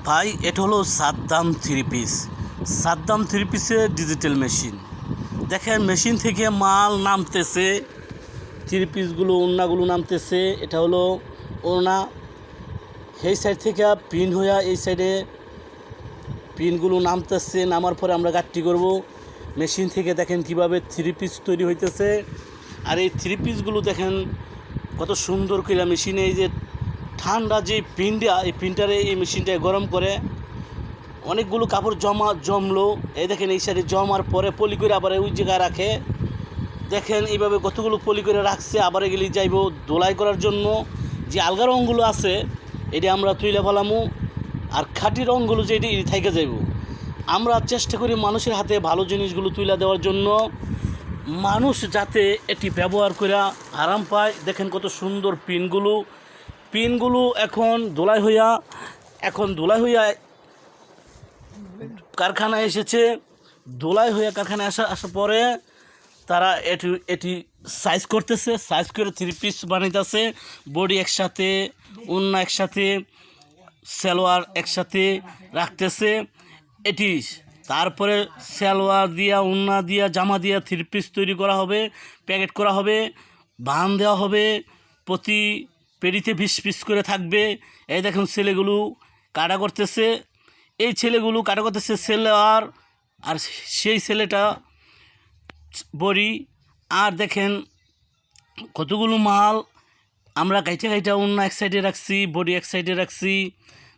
ভাই এটা হলো Saddam three piece. Saddam three পিসের ডিজিটাল মেশিন। দেখেন মেশিন থেকে মাল নামতেছে, থ্রি পিসগুলো ওড়নাগুলো নামতেছে। এটা হলো ওড়না, এই সাইড থেকে প্রিন্ট হইয়া এই সাইডে প্রিন্টগুলো নামতেছে। নামার পরে আমরা গাঁটটি করব। মেশিন থেকে দেখেন কিভাবে থ্রি পিস তৈরি হইতেছে। আর এই থ্রি পিসগুলো দেখেন কত সুন্দর করে মেশিনে, এই যে ঠান্ডা যে প্রিন্টটা, এই প্রিন্টারে এই মেশিনটায় গরম করে অনেকগুলো কাপড় জমলো। এই দেখেন এই সাইডে জমার পরে পলি করে আবার ওই জায়গায় রাখে। দেখেন এইভাবে কতগুলো পলি করে রাখছে। আবার এগুলি যাইব দোলাই করার জন্য। যে আলগা রঙগুলো আছে এটি আমরা তুইলে ফেলামু, আর খাঁটি রঙগুলো যে এটি থাইকে যাইব। আমরা চেষ্টা করি মানুষের হাতে ভালো জিনিসগুলো তুলে দেওয়ার জন্য, মানুষ যাতে এটি ব্যবহার করে আরাম পায়। দেখেন কত সুন্দর পিনগুলো এখন দোলাই হইয়া কারখানায় এসেছে। দোলাই হইয়া কারখানায় আসার পরে তারা এটি সাইজ করতেছে, সাইজ করে থ্রি পিস বানাইতেছে। বডি একসাথে, ওড়না একসাথে, সালোয়ার একসাথে রাখতেছে এটি। তারপরে সালোয়ার দিয়া, ওড়না দিয়া, জামা দিয়া থ্রি পিস তৈরি করা হবে, প্যাকেট করা হবে, বান দেওয়া হবে। প্রতি পেড়িতে 20 পিস করে থাকবে। এই দেখুন ছেলেগুলো কাটা করতেছে, এই ছেলেগুলো কাটা করতেছে সালোয়ার, আর সেই ছেলেটা বড়ি। আর দেখেন কতগুলো মাল আমরা গাইটা ওড়না এক সাইডে রাখছি, বডি এক সাইডে রাখছি।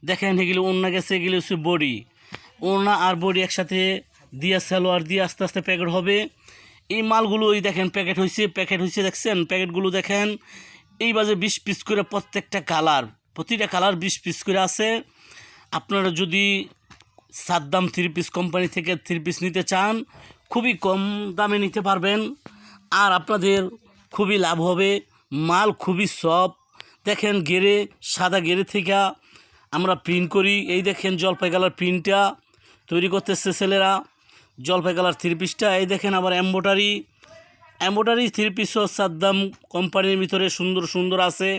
দেখেন এগুলো ওড়না গেছে, এগুলো হচ্ছে বডি। ওড়না আর বডি একসাথে দিয়ে সালোয়ার দিয়ে আস্তে আস্তে প্যাকেট হবে। এই মালগুলো ওই দেখেন প্যাকেট হয়েছে দেখছেন। প্যাকেটগুলো দেখেন এইভাবে 20 পিস করে প্রতিটা কালার 20 পিস করে আছে। আপনারা যদি সাদ্দাম থ্রি পিস কোম্পানি থেকে থ্রি পিস নিতে চান, খুবই কম দামে নিতে পারবেন, আর আপনাদের খুবই লাভ হবে। মাল খুবই সফট। দেখেন সাদা গেরে থেকে আমরা প্রিন্ট করি। এই দেখেন জলপাই কালার প্রিন্টটা তৈরি করতেছে ছেলেরা, জলপাই কালার থ্রি পিসটা। এই দেখেন আবার এম্বোটারি থ্রি পিসও সাদ্দাম কোম্পানির ভিতরে সুন্দর আছে।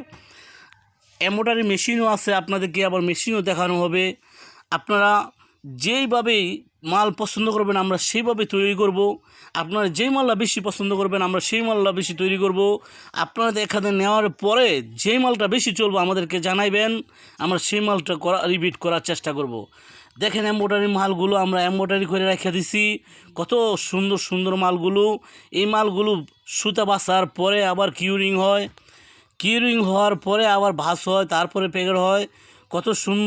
এম্বোটারি মেশিনও আছে, আপনাদেরকে আবার মেশিনও দেখানো হবে। আপনারা যেইভাবেই মাল পছন্দ করবেন আমরা সেইভাবে তৈরি করব। আপনারা যেই মালটা বেশি পছন্দ করবেন আমরা সেই মালটা বেশি তৈরি করব। আপনাদের এখানে নেওয়ার পরে যেই মালটা বেশি চলবে আমাদেরকে জানাইবেন, আমরা সেই মালটা রিপিট করার চেষ্টা করব। দেখেন এম্বোটারি মালগুলো আমরা এম্বোটারি করে রেখে দিছি, কত সুন্দর মালগুলো। এই মালগুলো সুতা বাছার পরে আবার কিউরিং হওয়ার পরে আবার ভাঁজ হয়, তারপরে প্যাকেট হয়। কত সুন্দর